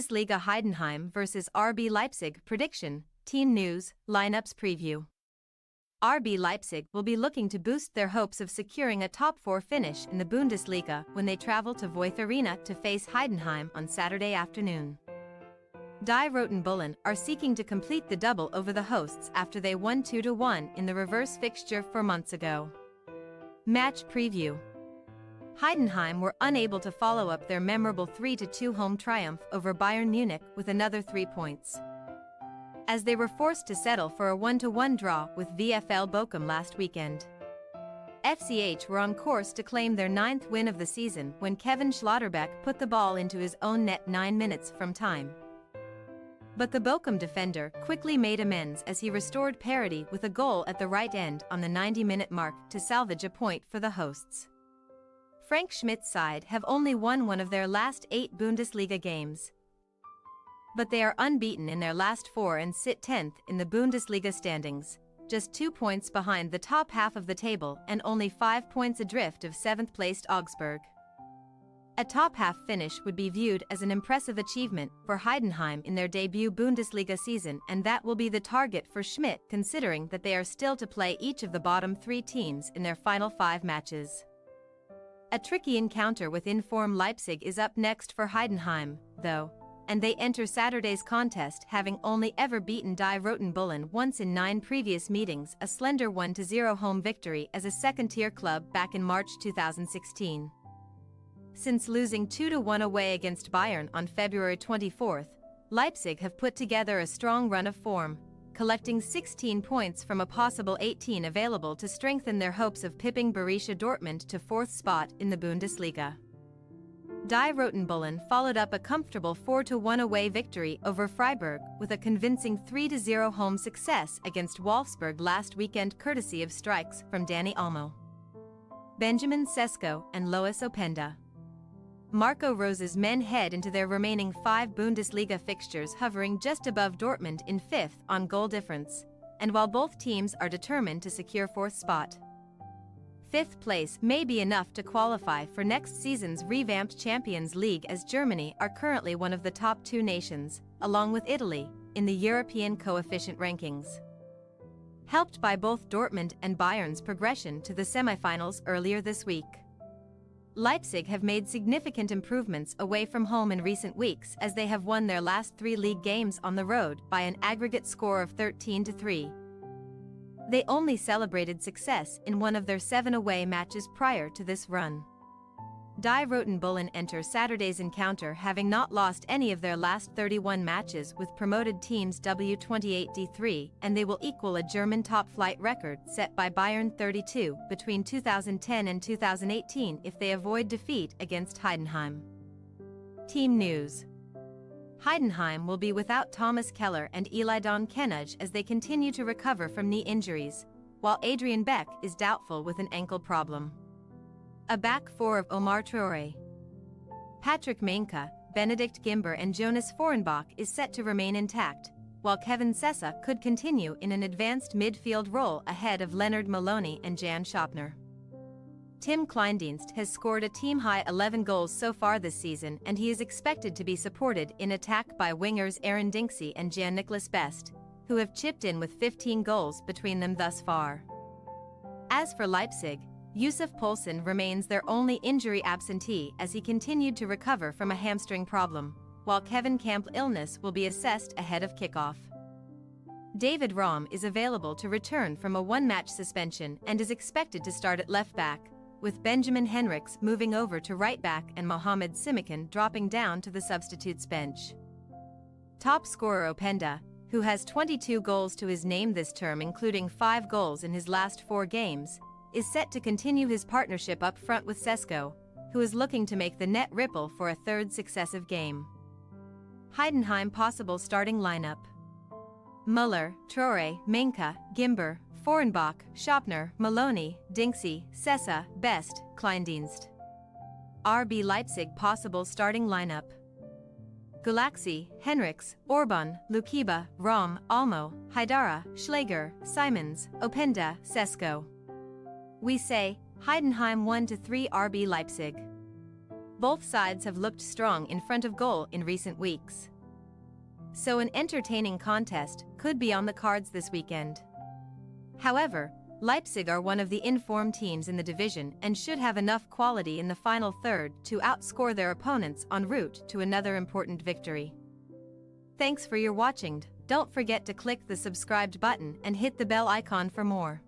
Bundesliga Heidenheim vs RB Leipzig prediction, team news, lineups preview. RB Leipzig will be looking to boost their hopes of securing a top 4 finish in the Bundesliga when they travel to Voith-Arena to face Heidenheim on Saturday afternoon. Die Roten Bullen are seeking to complete the double over the hosts after they won 2-1 in the reverse fixture 4 months ago. Match preview. Heidenheim were unable to follow up their memorable 3-2 home triumph over Bayern Munich with another 3 points, as they were forced to settle for a 1-1 draw with VfL Bochum last weekend. FCH were on course to claim their 9th win of the season when Kevin Schlotterbeck put the ball into his own net 9 minutes from time. But the Bochum defender quickly made amends as he restored parity with a goal at the right end on the 90-minute mark to salvage a point for the hosts. Frank Schmidt's side have only won one of their last 8 Bundesliga games, but they are unbeaten in their last 4 and sit 10th in the Bundesliga standings, just 2 points behind the top half of the table and only 5 points adrift of 7th-placed Augsburg. A top-half finish would be viewed as an impressive achievement for Heidenheim in their debut Bundesliga season, and that will be the target for Schmidt considering that they are still to play each of the bottom 3 teams in their final 5 matches. A tricky encounter with in-form Leipzig is up next for Heidenheim, though, and they enter Saturday's contest having only ever beaten Die Roten Bullen once in 9 previous meetings, a slender 1-0 home victory as a second-tier club back in March 2016. Since losing 2-1 away against Bayern on February 24, Leipzig have put together a strong run of form, collecting 16 points from a possible 18 available to strengthen their hopes of pipping Borussia Dortmund to 4th spot in the Bundesliga. Die Roten Bullen followed up a comfortable 4-1 away victory over Freiburg with a convincing 3-0 home success against Wolfsburg last weekend courtesy of strikes from Dani Olmo, Benjamin Sesko and Lois Openda. Marco Rose's men head into their remaining 5 Bundesliga fixtures hovering just above Dortmund in 5th on goal difference, and while both teams are determined to secure 4th spot, 5th place may be enough to qualify for next season's revamped Champions League, as Germany are currently one of the top 2 nations, along with Italy, in the European coefficient rankings, helped by both Dortmund and Bayern's progression to the semifinals earlier this week. Leipzig have made significant improvements away from home in recent weeks as they have won their last 3 league games on the road by an aggregate score of 13-3. They only celebrated success in one of their 7 away matches prior to this run. Die Roten Bullen enter Saturday's encounter having not lost any of their last 31 matches with promoted teams W28D3, and they will equal a German top-flight record set by Bayern 32 between 2010 and 2018 if they avoid defeat against Heidenheim. Team news. Heidenheim will be without Thomas Keller and Elidon Kenaj as they continue to recover from knee injuries, while Adrian Beck is doubtful with an ankle problem. A back 4 of Omar Traoré, Patrick Mainka, Benedikt Gimber and Jonas Fahrenbach is set to remain intact, while Kevin Sessa could continue in an advanced midfield role ahead of Leonard Maloney and Jan Schopner. Tim Kleindienst has scored a team-high 11 goals so far this season, and he is expected to be supported in attack by wingers Aaron Dinksey and Jan-Niklas Best, who have chipped in with 15 goals between them thus far. As for Leipzig, Yusuf Poulsen remains their only injury absentee as he continued to recover from a hamstring problem, while Kevin Camp's illness will be assessed ahead of kickoff. David Raum is available to return from a 1-match suspension and is expected to start at left back, with Benjamin Henrichs moving over to right back and Mohamed Simikan dropping down to the substitutes bench. Top scorer Openda, who has 22 goals to his name this term including 5 goals in his last 4 games, is set to continue his partnership up front with Sesko, who is looking to make the net ripple for a 3rd successive game. Heidenheim possible starting lineup: Müller, Traoré, Mainka, Gimber, Fahrenbach, Schopner, Maloney, Dinksey, Sessa, Best, Kleindienst. RB Leipzig possible starting lineup: Gulaxi, Henrichs, Orban, Lukiba, Raum, Olmo, Haidara, Schläger, Simons, Openda, Sesko. We say, Heidenheim 1-3 RB Leipzig. Both sides have looked strong in front of goal in recent weeks. so an entertaining contest could be on the cards this weekend. However, Leipzig are one of the in-form teams in the division and should have enough quality in the final third to outscore their opponents en route to another important victory. Thanks for your watching. Don't forget to click the subscribed button and hit the bell icon for more.